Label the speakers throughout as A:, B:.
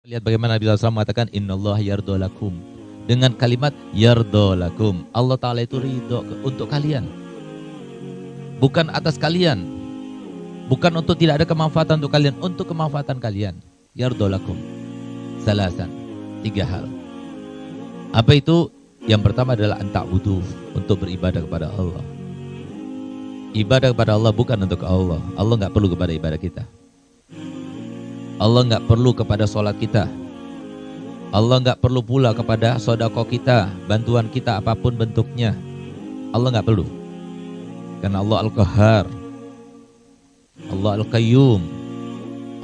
A: Lihat bagaimana Nabi SAW mengatakan Innallaha yardolakum. Dengan kalimat yardolakum, Allah Ta'ala itu ridho untuk kalian, bukan atas kalian, bukan untuk tidak ada kemanfaatan untuk kalian, untuk kemanfaatan kalian. Yardolakum salasan, 3 hal. Apa itu? Yang pertama adalah anta'budu, untuk beribadah kepada Allah. Ibadah kepada Allah bukan untuk Allah. Allah nggak perlu kepada ibadah kita. Allah nggak perlu kepada sholat kita. Allah nggak perlu pula kepada sodako kita, bantuan kita apapun bentuknya. Allah nggak perlu. Karena Allah Al-Qahhar, Allah Al-Qayyum,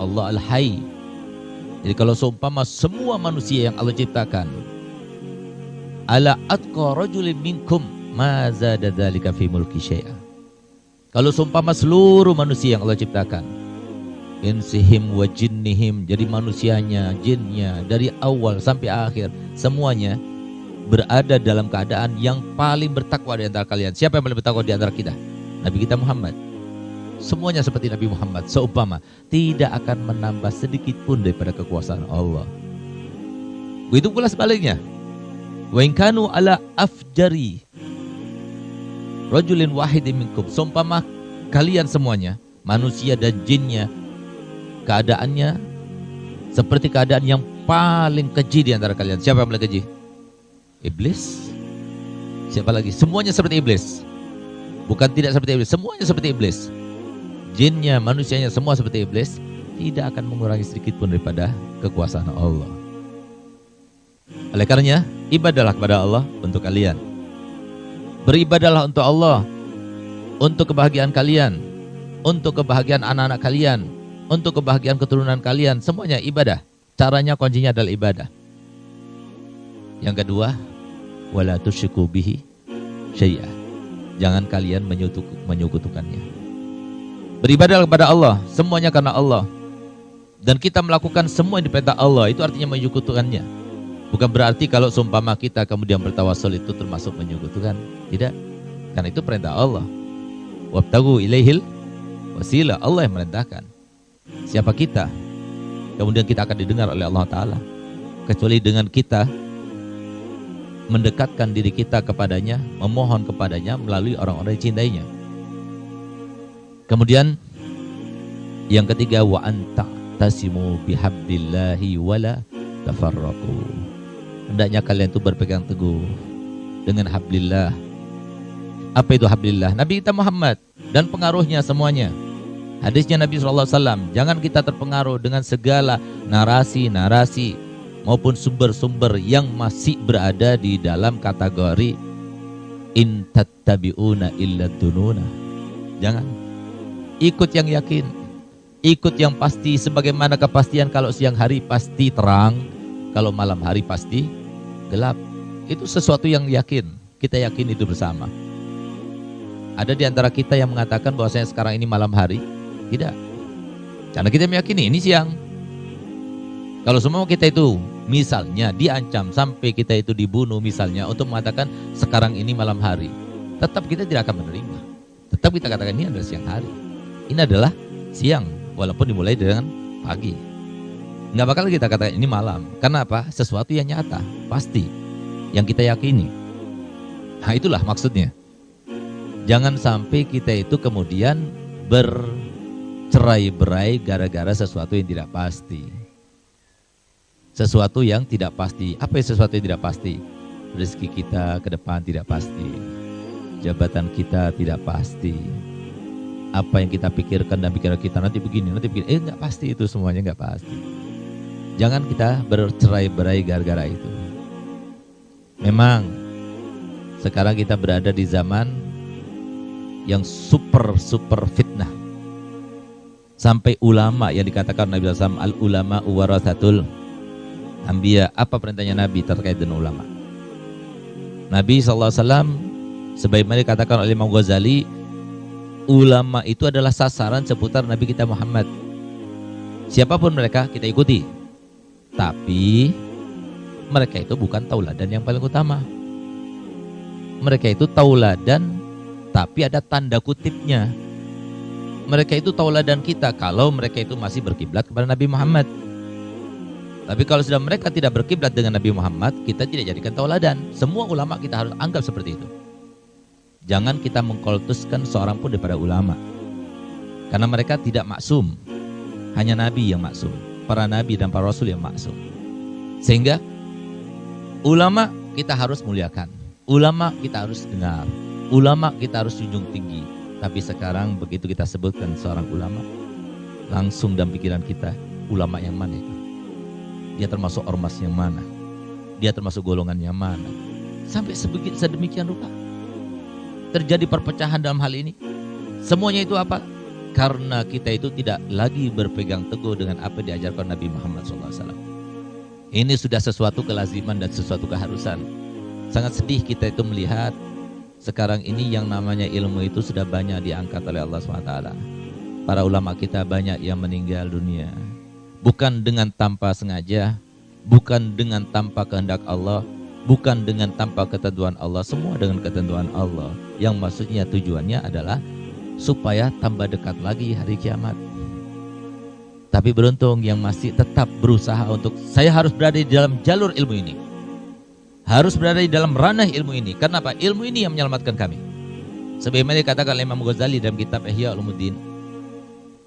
A: Allah Al-Hayy. Jadi kalau seumpama semua manusia yang Allah ciptakan, ala atqa rajulin minkum ma zada dzalika fi mulki syai'a. Kalau seumpama seluruh manusia yang Allah ciptakan, insihim wa jinnihim, jadi manusianya, jinnya, dari awal sampai akhir, semuanya berada dalam keadaan yang paling bertakwa di antara kalian. Siapa yang paling bertakwa di antara kita? Nabi kita Muhammad. Semuanya seperti Nabi Muhammad, seumpama tidak akan menambah sedikit pun daripada kekuasaan Allah. Begitu pula sebaliknya. Wa in kanu ala afjari rajulin wahidin minkum, seumpama kalian semuanya, manusia dan jinnya, keadaannya seperti keadaan yang paling keji di antara kalian. Siapa yang paling keji? Iblis. Siapa lagi? Semuanya seperti iblis. Bukan tidak seperti iblis, semuanya seperti iblis. Jinnya, manusianya, semua seperti iblis. Tidak akan mengurangi sedikit pun daripada kekuasaan Allah. Oleh karenanya, ibadahlah kepada Allah untuk kalian. Beribadahlah untuk Allah, untuk kebahagiaan kalian, untuk kebahagiaan anak-anak kalian, untuk kebahagiaan keturunan kalian. Semuanya ibadah. Caranya, kuncinya adalah ibadah. Yang kedua, wala tusyriku bihi syai'a. Jangan kalian menyekutukannya. Beribadah kepada Allah, semuanya karena Allah. Dan kita melakukan semua yang diperintah Allah, itu artinya menyekutukannya. Bukan berarti kalau seumpama kita kemudian bertawasul itu termasuk menyekutukan. Tidak. Karena itu perintah Allah. Wabtagu ilaihil wasilah. Allah yang merintahkan. Siapa kita? Kemudian kita akan didengar oleh Allah Ta'ala. Kecuali dengan kita mendekatkan diri kita kepadanya, memohon kepadanya melalui orang-orang yang cintainya. Kemudian yang ketiga, wa anta tasimu bihablillahi wala tafarraqu. Hendaknya kalian itu berpegang teguh dengan hablillah. Apa itu hablillah? Nabi kita Muhammad dan pengaruhnya semuanya. Hadisnya Nabi SAW, jangan kita terpengaruh dengan segala narasi-narasi maupun sumber-sumber yang masih berada di dalam kategori in tattabi'una illa dununa. Jangan. Ikut yang yakin, ikut yang pasti, sebagaimana kepastian kalau siang hari pasti terang, kalau malam hari pasti gelap. Itu sesuatu yang yakin, kita yakin itu bersama. Ada di antara kita yang mengatakan bahwasanya sekarang ini malam hari. Tidak, karena kita meyakini ini siang. Kalau semua kita itu misalnya diancam sampai kita itu dibunuh misalnya untuk mengatakan sekarang ini malam hari, tetap kita tidak akan menerima. Tetap kita katakan ini adalah siang hari, ini adalah siang, walaupun dimulai dengan pagi. Nggak bakal kita katakan ini malam. Karena apa? Sesuatu yang nyata, pasti, yang kita yakini. Nah itulah maksudnya. Jangan sampai kita itu kemudian bercerai-berai gara-gara sesuatu yang tidak pasti. Sesuatu yang tidak pasti. Apa yang sesuatu yang tidak pasti? Rezeki kita ke depan tidak pasti. Jabatan kita tidak pasti. Apa yang kita pikirkan dan pikiran kita nanti begini, nanti begini. Nggak pasti itu, semuanya nggak pasti. Jangan kita bercerai-berai gara-gara itu. Memang sekarang kita berada di zaman yang super fitnah. Sampai ulama yang dikatakan Nabi SAW, al-ulama warathatul anbiya. Apa perintahnya Nabi terkait dengan ulama? Nabi SAW sebagaimana dikatakan oleh Imam Ghazali, ulama itu adalah sasaran seputar Nabi kita Muhammad. Siapapun mereka kita ikuti. Tapi mereka itu bukan tauladan yang paling utama. Mereka itu tauladan tapi ada tanda kutipnya. Mereka itu tauladan kita kalau mereka itu masih berkiblat kepada Nabi Muhammad. Tapi kalau sudah mereka tidak berkiblat dengan Nabi Muhammad, kita tidak jadikan tauladan. Semua ulama kita harus anggap seperti itu. Jangan kita mengkultuskan seorang pun daripada ulama. Karena mereka tidak maksum. Hanya Nabi yang maksum. Para Nabi dan para Rasul yang maksum. Sehingga ulama kita harus muliakan. Ulama kita harus dengar. Ulama kita harus junjung tinggi. Tapi sekarang begitu kita sebutkan seorang ulama, langsung dalam pikiran kita, ulama yang mana itu? Dia termasuk ormas yang mana? Dia termasuk golongan yang mana? Sampai sedemikian rupa. Terjadi perpecahan dalam hal ini. Semuanya itu apa? Karena kita itu tidak lagi berpegang teguh dengan apa yang diajarkan Nabi Muhammad SAW. Ini sudah sesuatu kelaziman dan sesuatu keharusan. Sangat sedih kita itu melihat sekarang ini yang namanya ilmu itu sudah banyak diangkat oleh Allah SWT. Para ulama kita banyak yang meninggal dunia. Bukan dengan tanpa sengaja, bukan dengan tanpa kehendak Allah, bukan dengan tanpa ketentuan Allah, semua dengan ketentuan Allah. Yang maksudnya tujuannya adalah supaya tambah dekat lagi hari kiamat. Tapi beruntung yang masih tetap berusaha untuk saya harus berada di dalam jalur ilmu ini. Harus berada di dalam ranah ilmu ini. Kenapa? Ilmu ini yang menyelamatkan kami. Sebagaimana dikatakan Imam Ghazali dalam kitab Ihya Ulumuddin.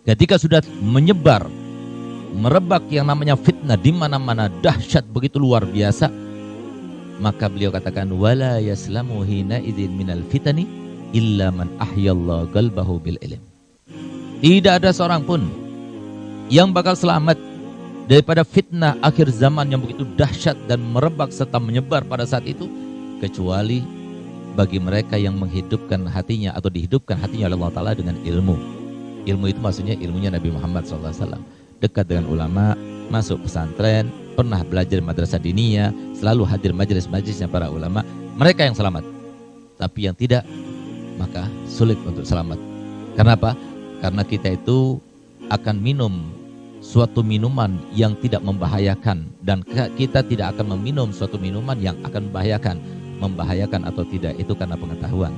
A: Ketika sudah menyebar, merebak yang namanya fitnah di mana-mana, dahsyat begitu luar biasa, maka beliau katakan wala yaslamu hina idzin minal fitani illa man ahyallahu qalbahu bil ilm. Tidak ada seorang pun yang bakal selamat daripada fitnah akhir zaman yang begitu dahsyat dan merebak serta menyebar pada saat itu, kecuali bagi mereka yang menghidupkan hatinya atau dihidupkan hatinya oleh Allah Ta'ala dengan ilmu. Ilmu itu maksudnya ilmunya Nabi Muhammad SAW. Dekat dengan ulama, masuk pesantren, pernah belajar madrasah diniyah, selalu hadir majelis-majelisnya para ulama. Mereka yang selamat. Tapi yang tidak, maka sulit untuk selamat. Kenapa? Karena kita itu akan minum suatu minuman yang tidak membahayakan, dan kita tidak akan meminum suatu minuman yang akan membahayakan atau tidak itu karena pengetahuan.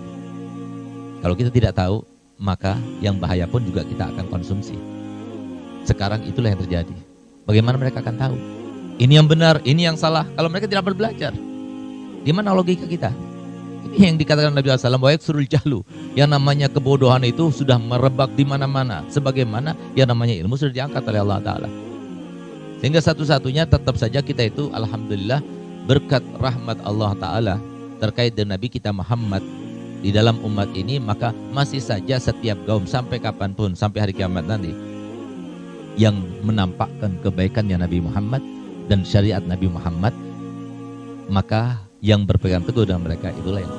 A: Kalau kita tidak tahu, maka yang bahaya pun juga kita akan konsumsi. Sekarang itulah yang terjadi. Bagaimana mereka akan tahu ini yang benar, ini yang salah kalau mereka tidak belajar? Di mana logika kita? Ini yang dikatakan Nabi SAW, wa yaksurul jahlu, yang namanya kebodohan itu sudah merebak di mana-mana. Sebagaimana yang namanya ilmu sudah diangkat oleh Allah Ta'ala. Sehingga satu-satunya tetap saja kita itu alhamdulillah berkat rahmat Allah Ta'ala terkait dengan Nabi kita Muhammad di dalam umat ini, maka masih saja setiap kaum sampai kapanpun, sampai hari kiamat nanti, yang menampakkan kebaikannya Nabi Muhammad dan syariat Nabi Muhammad, maka yang berpegang teguh dengan mereka itulah yang